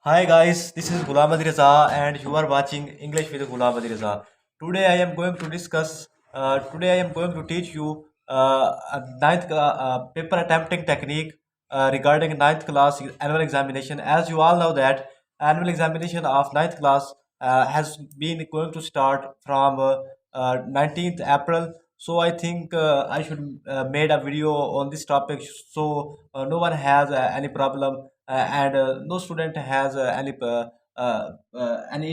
Hi guys, this is Ghulam Adi Raza and you are watching English with Ghulam Adi Raza. Today I am going to discuss, today I am going to teach you a paper attempting technique regarding ninth class annual examination. As you all know that annual examination of ninth class has been going to start from 19th April. So I think I should made a video on this topic so no one has any problem and no student has any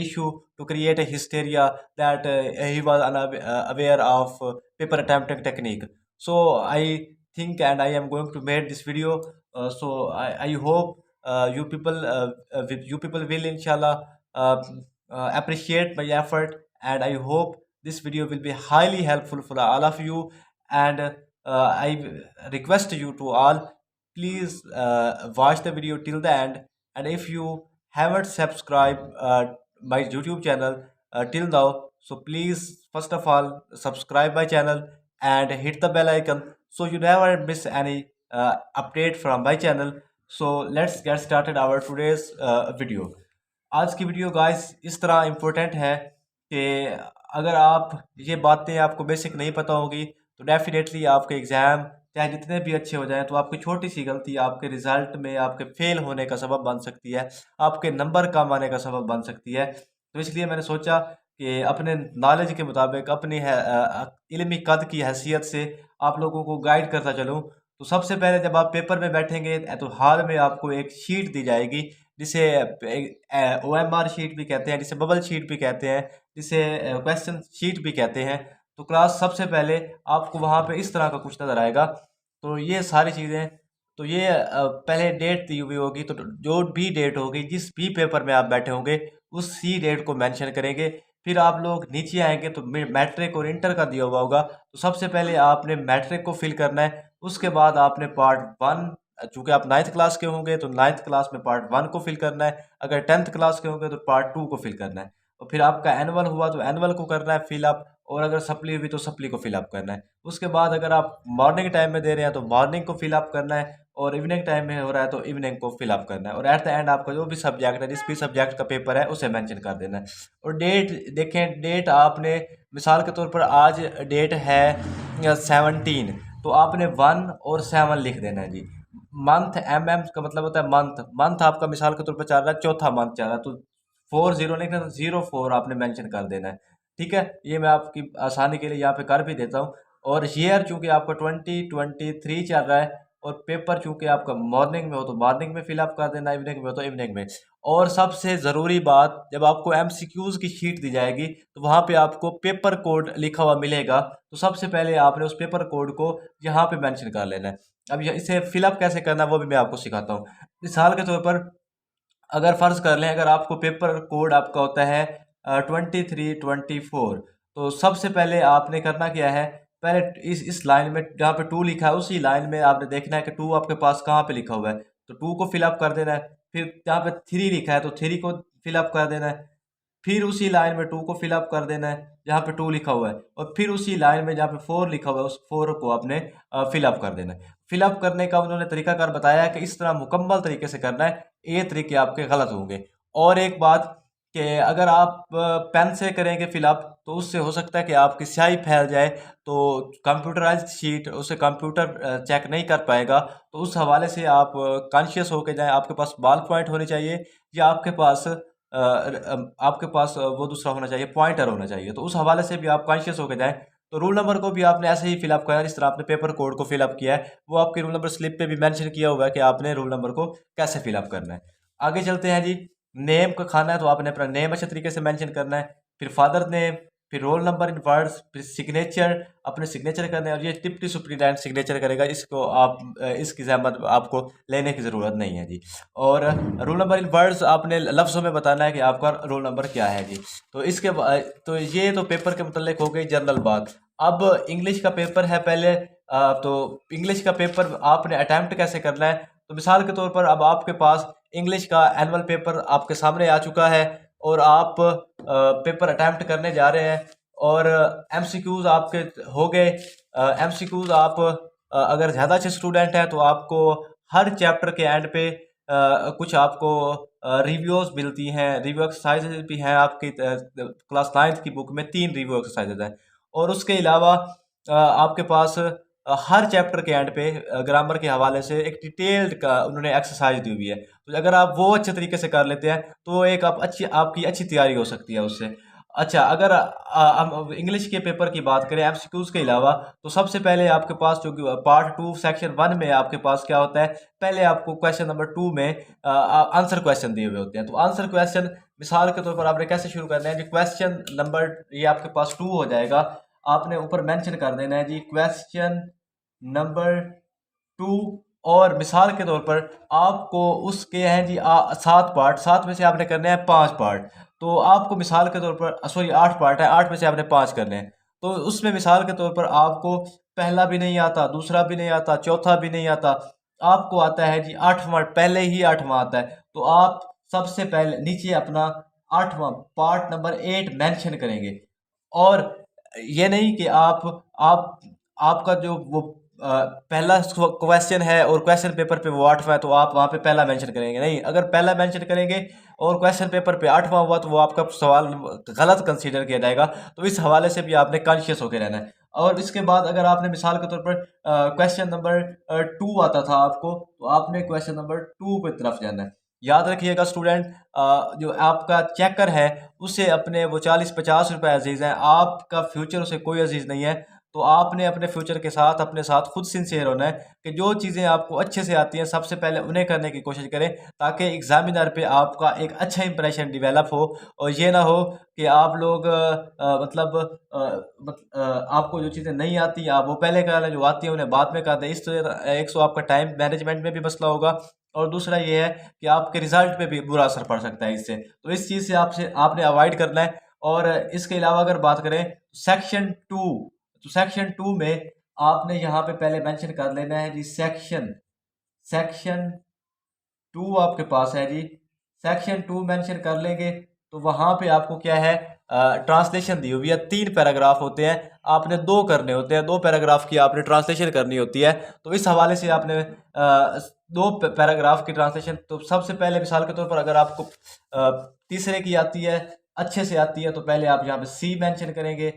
issue to create a hysteria that he was unaware of paper attempting technique. So I think and I am going to make this video. So I hope you people will inshallah appreciate my effort, and I hope this video will be highly helpful for all of you. And I request you to all, please watch the video till the end. And if you haven't subscribed my YouTube channel till now, so please first of all subscribe my channel and hit the bell icon so you never miss any update from my channel. So let's get started our today's video. आज की video guys इस तरह important है कि अगर आप ये बातें आपको बेसिक नहीं पता होगी तो डेफिनेटली आपके एग्ज़ाम चाहे जितने भी अच्छे हो जाएं तो आपकी छोटी सी गलती आपके रिजल्ट में आपके फेल होने का सबब बन सकती है, आपके नंबर कम आने का सबब बन सकती है। तो इसलिए मैंने सोचा कि अपने नॉलेज के मुताबिक अपनी इल्मी कद की हैसियत से आप लोगों को गाइड करता चलूँ। तो सबसे पहले जब आप पेपर में बैठेंगे तो हाल में आपको एक शीट दी जाएगी जिसे OMR शीट भी कहते हैं, जिसे बबल शीट भी कहते हैं, जिसे क्वेश्चन शीट भी कहते हैं। तो क्लास सबसे पहले आपको वहाँ पे इस तरह का कुछ नज़र आएगा। तो ये सारी चीज़ें, तो ये पहले डेट दी हुई होगी, तो जो भी डेट होगी जिस भी पेपर में आप बैठे होंगे उसी डेट को मेंशन करेंगे। फिर आप लोग नीचे आएंगे तो मैट्रिक और इंटर का दिया हुआ होगा। तो सबसे पहले आपने मैट्रिक को फिल करना है, उसके बाद आपने पार्ट वन, चूँकि आप नाइन्थ क्लास के होंगे तो नाइन्थ क्लास में पार्ट वन को फिल करना है, अगर टेंथ क्लास के होंगे तो पार्ट टू को फिल करना है, और फिर आपका एनुअल हुआ तो एनुअल को करना है फिलअप, और अगर सप्ली हुई तो सप्ली को फिलअप करना है। उसके बाद अगर आप मॉर्निंग टाइम में दे रहे हैं तो मॉर्निंग को फिलअप करना है, और इवनिंग टाइम में हो रहा है तो इवनिंग को फिलअप करना है, और एट द एंड आपका जो भी सब्जेक्ट है, जिस भी सब्जेक्ट का पेपर है उसे मेंशन कर देना है। और डेट देखें, डेट आपने मिसाल के तौर पर आज डेट है 17, तो आपने 1 और 7 लिख देना है जी। मंथ का मतलब होता है मंथ, मंथ आपका मिसाल के तौर पर चल रहा है, चौथा मंथ चल रहा है, तो 40 लिखना, तो 04 आपने मेंशन कर देना है। ठीक है, ये मैं आपकी आसानी के लिए यहाँ पे कर भी देता हूँ। और ईयर चूंकि आपका 2023 चल रहा है, और पेपर चूंकि आपका मॉर्निंग में हो तो मॉर्निंग में फिलअप कर देना, इवनिंग में हो तो इवनिंग में। और सबसे ज़रूरी बात, जब आपको MCQs की शीट दी जाएगी तो वहाँ पे आपको पेपर कोड लिखा हुआ मिलेगा, तो सबसे पहले आपने उस पेपर कोड को यहाँ पे मेंशन कर लेना है। अब इसे फिलअप कैसे करना है वो भी मैं आपको सिखाता हूँ। मिसाल के तौर पर अगर फ़र्ज़ कर लें, अगर आपको पेपर कोड आपका होता है 2324, तो सबसे पहले आपने करना क्या है, पहले इस लाइन में जहाँ पे 2 लिखा है उसी लाइन में आपने देखना है कि 2 आपके पास कहाँ पे लिखा हुआ है, तो 2 को फिलअप कर देना है। फिर जहाँ पे 3 लिखा है तो 3 को फिलअप कर देना है। फिर उसी लाइन में 2 को फिलअप कर देना है जहाँ पे 2 लिखा हुआ है, और फिर उसी लाइन में जहाँ पे 4 लिखा हुआ है उस 4 को आपने फिलअप कर देना है। फिलअप करने का उन्होंने तरीकाकार बताया है कि इस तरह मुकम्मल तरीके से करना है, ये तरीके आपके गलत होंगे। और एक बात कि अगर आप पेन से करेंगे फिलअप तो उससे हो सकता है कि आपकी स्याही फैल जाए, तो कंप्यूटराइज्ड शीट उसे कंप्यूटर चेक नहीं कर पाएगा। तो उस हवाले से आप कॉन्शियस होकर जाएं, आपके पास बॉल पॉइंट होनी चाहिए, या आपके पास वो दूसरा होना चाहिए, पॉइंटर होना चाहिए। तो उस हवाले से भी आप कॉन्शियस होकर जाएं। तो रूल नंबर को भी आपने ऐसे ही फिलअप करना है जिस तरह आपने पेपर कोड को फिलअप किया है, वो आपके रूल नंबर स्लिप पे भी मेंशन किया हुआ है कि आपने रूल नंबर को कैसे फिलअप करना है। आगे चलते हैं जी। नेम का खाना है तो आपने अपना नेम अच्छे तरीके से मेंशन करना है, फिर फादर नेम, फिर रोल नंबर इन वर्ड्स, फिर सिग्नेचर, अपने सिग्नेचर करना है, और ये डिप्टी सुप्रिटेंडेंट सिग्नेचर करेगा, इसको आप इसकी ज़हमत आपको लेने की ज़रूरत नहीं है जी। और रोल नंबर इन वर्ड्स आपने लफ्ज़ों में बताना है कि आपका रोल नंबर क्या है जी। तो तो ये तो पेपर के मुतल्लिक हो गई जनरल बात। अब इंग्लिश का पेपर है पहले, तो इंग्लिश का पेपर आपने अटैम्प्ट कैसे करना है। तो मिसाल के तौर पर अब आपके पास इंग्लिश का एनुअल पेपर आपके सामने आ चुका है, और आप पेपर अटैम्प्ट करने जा रहे हैं, और MCQs आपके हो गए। MCQs आप अगर ज़्यादा अच्छे स्टूडेंट हैं तो आपको हर चैप्टर के एंड पे कुछ आपको रिव्यूज़ मिलती हैं, रिव्यू एक्सरसाइजेज भी हैं आपकी क्लास 9th की बुक में 3 रिव्यू एक्सरसाइजेज हैं। और उसके अलावा आपके पास हर चैप्टर के एंड पे ग्रामर के हवाले से एक डिटेल्ड का उन्होंने एक्सरसाइज दी हुई है। तो अगर आप वो अच्छे तरीके से कर लेते हैं तो वो एक आप अच्छी आपकी अच्छी तैयारी हो सकती है उससे। अच्छा, अगर हम इंग्लिश के पेपर की बात करें एमसीक्यूज़ के अलावा, तो सबसे पहले आपके पास जो कि पार्ट 2 सेक्शन 1 में आपके पास क्या होता है, पहले आपको क्वेश्चन नंबर 2 में आंसर क्वेश्चन दिए हुए होते हैं। तो आंसर क्वेश्चन मिसाल के तौर पर आपने कैसे शुरू करना है जी, क्वेश्चन नंबर ये आपके पास 2 हो जाएगा। आपने ऊपर मेंशन कर देना है जी क्वेश्चन नंबर 2। और मिसाल के तौर पर आपको उसके हैं जी 7 पार्ट, 7 में से आपने करने हैं 5 पार्ट। तो आपको मिसाल के तौर पर सॉरी 8 पार्ट है, 8 में से आपने 5 करने हैं। तो उसमें मिसाल के तौर पर आपको पहला भी नहीं आता, दूसरा भी नहीं आता, चौथा भी नहीं आता, आपको आता है जी 8वां, पहले ही 8वां आता है। तो आप सबसे पहले नीचे अपना 8वां पार्ट नंबर 8 मेंशन करेंगे। और ये नहीं कि आप आपका जो वो पहला क्वेश्चन है और क्वेश्चन पेपर पे वो 8वां है तो आप वहाँ पे पहला मेंशन करेंगे, नहीं। अगर पहला मेंशन करेंगे और क्वेश्चन पेपर पे 8वां हुआ तो वो आपका सवाल गलत कंसीडर किया जाएगा। तो इस हवाले से भी आपने कॉन्शियस होकर रहना है। और इसके बाद अगर आपने मिसाल के तौर पर क्वेश्चन नंबर 2 आता था आपको, तो आपने क्वेश्चन नंबर 2 की तरफ जाना है। याद रखिएगा स्टूडेंट, जो आपका चेकर है उसे अपने वो 40-50 रुपए अजीज़ हैं, आपका फ्यूचर उसे कोई अजीज़ नहीं है। तो आपने अपने फ्यूचर के साथ अपने साथ खुद सिंसियर होना है कि जो चीज़ें आपको अच्छे से आती हैं सबसे पहले उन्हें करने की कोशिश करें, ताकि एग्जामिनर पे आपका एक अच्छा इंप्रेशन डेवलप हो। और ये ना हो कि आप लोग मतलब आपको जो चीज़ें नहीं आती आप वो पहले कर लें, जो आती हैं उन्हें बाद में कर दें। इस तरह एक तो आपका टाइम मैनेजमेंट में भी मसला होगा, और दूसरा ये है कि आपके रिजल्ट पे भी बुरा असर पड़ सकता है इससे। तो इस चीज़ से आपने अवॉइड करना है। और इसके अलावा अगर बात करें सेक्शन 2, तो सेक्शन 2 में आपने यहाँ पे पहले मेंशन कर लेना है जी सेक्शन सेक्शन 2 आपके पास है जी। सेक्शन 2 मेंशन कर लेंगे तो वहाँ पे आपको क्या है, ट्रांसलेशन दी हुई है। 3 पैराग्राफ होते हैं, आपने 2 करने होते हैं, 2 पैराग्राफ की आपने ट्रांसलेशन करनी होती है। तो इस हवाले से आपने 2 पैराग्राफ की ट्रांसलेशन, तो सबसे पहले मिसाल के तौर पर अगर आपको तीसरे की आती है, अच्छे से आती है, तो पहले आप यहाँ पे सी मेंशन करेंगे।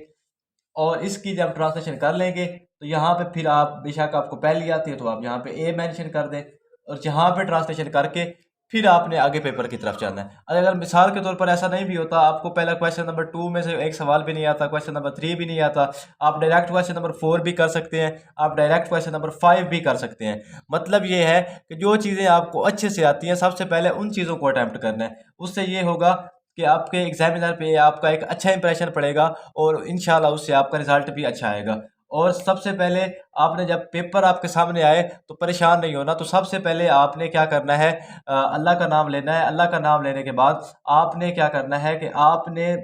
और इसकी जब ट्रांसलेशन कर लेंगे तो यहाँ पे फिर आप बेशक आपको पहली आती है तो आप यहाँ पे ए मेंशन कर दें, और जहाँ पे ट्रांसलेशन करके फिर आपने आगे पेपर की तरफ जाना है। अगर मिसाल के तौर पर ऐसा नहीं भी होता, आपको पहला क्वेश्चन नंबर 2 में से एक सवाल भी नहीं आता, क्वेश्चन नंबर 3 भी नहीं आता, आप डायरेक्ट क्वेश्चन नंबर 4 भी कर सकते हैं, आप डायरेक्ट क्वेश्चन नंबर 5 भी कर सकते हैं। मतलब ये है कि जो चीज़ें आपको अच्छे से आती हैं सबसे पहले उन चीज़ों को अटैम्प्ट करना है। उससे ये होगा कि आपके एग्जामिनर पे आपका एक अच्छा इंप्रेशन पड़ेगा, और इंशाल्लाह उससे आपका रिजल्ट भी अच्छा आएगा। और सबसे पहले आपने जब पेपर आपके सामने आए तो परेशान नहीं होना। तो सबसे पहले आपने क्या करना है, अल्लाह का नाम लेना है। अल्लाह का नाम लेने के बाद आपने क्या करना है कि आपने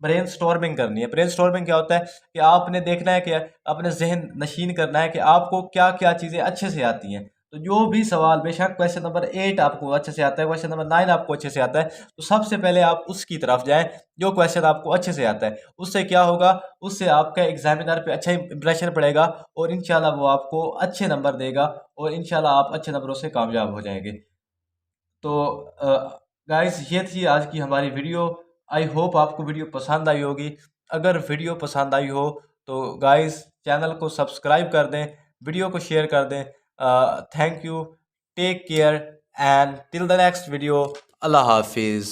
ब्रेन स्टॉर्मिंग करनी है। ब्रेन स्टॉर्मिंग क्या होता है कि आपने देखना है कि अपने जहन नशीन करना है कि आपको क्या क्या चीज़ें अच्छे से आती हैं। तो जो भी सवाल, बेशक क्वेश्चन नंबर 8 आपको अच्छे से आता है, क्वेश्चन नंबर 9 आपको अच्छे से आता है, तो सबसे पहले आप उसकी तरफ जाएं जो क्वेश्चन आपको अच्छे से आता है। उससे क्या होगा, उससे आपका एग्जामिनर पे अच्छा इंप्रेशन पड़ेगा, और इंशाल्लाह वो आपको अच्छे नंबर देगा, और इंशाल्लाह आप अच्छे नंबरों से कामयाब हो जाएंगे। तो गाइस, ये थी आज की हमारी वीडियो। आई होप आपको वीडियो पसंद आई होगी। अगर वीडियो पसंद आई हो तो गाइस चैनल को सब्सक्राइब कर दें, वीडियो को शेयर कर दें। Thank you, take care, and till the next video, अल्लाह हाफिज़।